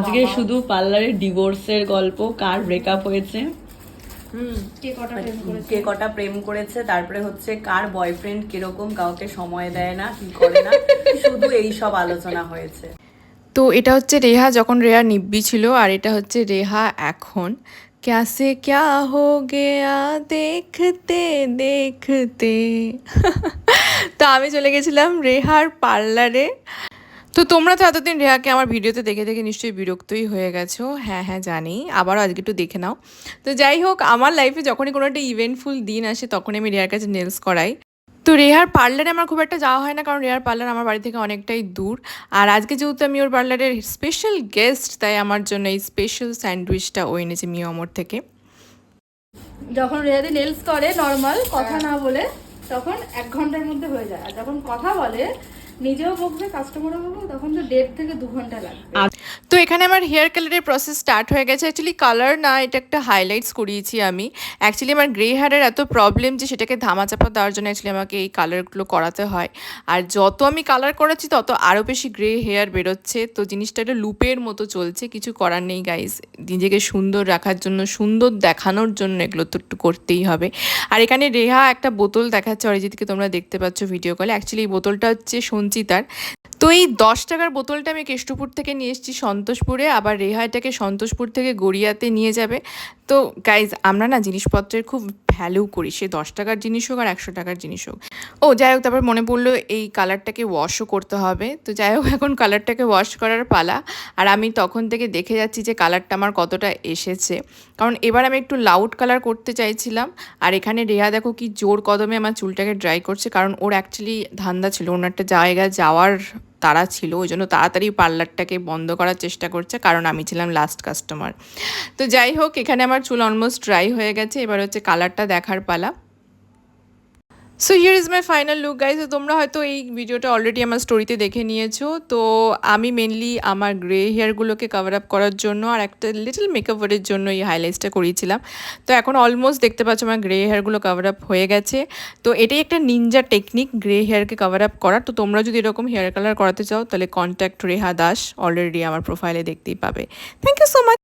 আজকে শুধু পার্লারের ডিভোর্সের গল্প, কার ব্রেকআপ হয়েছে, কে কটা প্রেম করেছে, তারপরে হচ্ছে কার বয়ফ্রেন্ড কিরকম, কাউকে সময় দেয় না, কি করে না, শুধু এই সব আলোচনা হয়েছে। তো এটা হচ্ছে রেহা যখন রেহা নিব্বি ছিল, আর এটা হচ্ছে রেহা এখন। ক্যাসে ক্যা হো গেয়া দেখতে দেখতে। তো আমি চলে গেছিলাম রেহার পার্লারে। তো তোমরা তো এতদিন রেহাকে আমার ভিডিওতে দেখে দেখে নিশ্চয়ই বিরক্তই হয়ে গেছো। হ্যাঁ হ্যাঁ জানি, আবারও আজকে একটু দেখে নাও। তো যাই হোক, আমার লাইফে যখনই কোনো একটা ইভেন্টফুল দিন আসে তখনই আমি রেহার কাছে নেলস করাই। তো রেহার পার্লারে আমার খুব একটা যাওয়া হয় না, কারণ রেহার পার্লার আমার বাড়ি থেকে অনেকটাই দূর। আর আজকে যেহেতু আমি ওর পার্লারের স্পেশাল গেস্ট, তাই আমার জন্য এই স্পেশাল স্যান্ডউইচটা ও এনেছে মিও আমর থেকে। যখন রেহাদি নেলস করে নর্মাল কথা না বলে, তখন 1 ঘন্টার মধ্যে হয়ে যায়। আর যখন কথা বলে, নিজেও বকবে কাস্টমারও বকবে, তখন তো 1.5 থেকে 2 ঘন্টা লাগবে। তো এখানে আমার হেয়ার কালারের প্রসেস স্টার্ট হয়ে গেছে। অ্যাকচুয়ালি কালার না, এটা একটা হাইলাইটস করিয়েছি আমি। অ্যাকচুয়ালি আমার গ্রে হেয়ারের এত প্রবলেম যে সেটাকে ধামাচাপা দেওয়ার জন্য অ্যাকচুয়ালি আমাকে এই কালারগুলো করাতে হয়। আর যত আমি কালার করাচ্ছি তত আরও বেশি গ্রে হেয়ার বেরোচ্ছে। তো জিনিসটা একটা লুপের মতো চলছে, কিছু করার নেই গাইজ। নিজেকে সুন্দর রাখার জন্য, সুন্দর দেখানোর জন্য এগুলো তো একটু করতেই হবে। আর এখানে রেহা একটা বোতল দেখাচ্ছে অরিজিৎকে, তোমরা দেখতে পাচ্ছ ভিডিও কলে। অ্যাকচুয়ালি এই বোতলটা হচ্ছে সঞ্চিতার। তো এই 10 টাকার বোতলটা আমি কেষ্টপুর থেকে নিয়ে এসেছি সন্তোষপুরে, আবার রেহা এটাকে সন্তোষপুর থেকে গড়িয়াতে নিয়ে যাবে। তো গাইজ, আমরা না জিনিসপত্রের খুব ভ্যালু করি, সে 10 টাকার জিনিস হোক আর 100 টাকার জিনিস হোক। ও যাই হোক, তারপর মনে পড়লো এই কালারটাকে ওয়াশও করতে হবে। তো যাই হোক, এখন কালারটাকে ওয়াশ করার পালা। আর আমি তখন থেকে দেখে যাচ্ছি যে কালারটা আমার কতটা এসেছে, কারণ এবার আমি একটু লাউড কালার করতে চাইছিলাম। আর এখানে রেহা দেখো কি জোর কদমে আমার চুলটাকে ড্রাই করছে, কারণ ওর অ্যাকচুয়ালি ধান্দা ছিল, ওর একটা জায়গায় যাওয়ার তারা ছিল, ওই জন্য তাড়াতাড়ি পার্লারটাকে বন্ধ করার চেষ্টা করছে, কারণ আমি ছিলাম লাস্ট কাস্টমার। তো যাই হোক, এখানে আমার চুল অলমোস্ট ড্রাই হয়ে গেছে, এবার হচ্ছে কালারটা দেখার পালা। So here is my final look guys. তো তোমরা হয়তো এই ভিডিওটা অলরেডি আমার স্টোরিতে দেখে নিয়েছো। তো আমি মেনলি আমার গ্রে হেয়ারগুলোকে কভার আপ করার জন্য আর একটা লিটল মেকআপের জন্য এই হাইলাইটসটা করিয়েছিলাম। তো এখন অলমোস্ট দেখতে পাচ্ছ আমার গ্রে হেয়ারগুলো কভার আপ হয়ে গেছে। তো এটাই একটা নিনজা টেকনিক গ্রে হেয়ারকে কভার আপ করার। তো তোমরা যদি এরকম হেয়ার কালার করাতে চাও তাহলে কন্ট্যাক্ট রেহা দাস, অলরেডি আমার প্রোফাইলে দেখতেই পাবে। Thank you so much.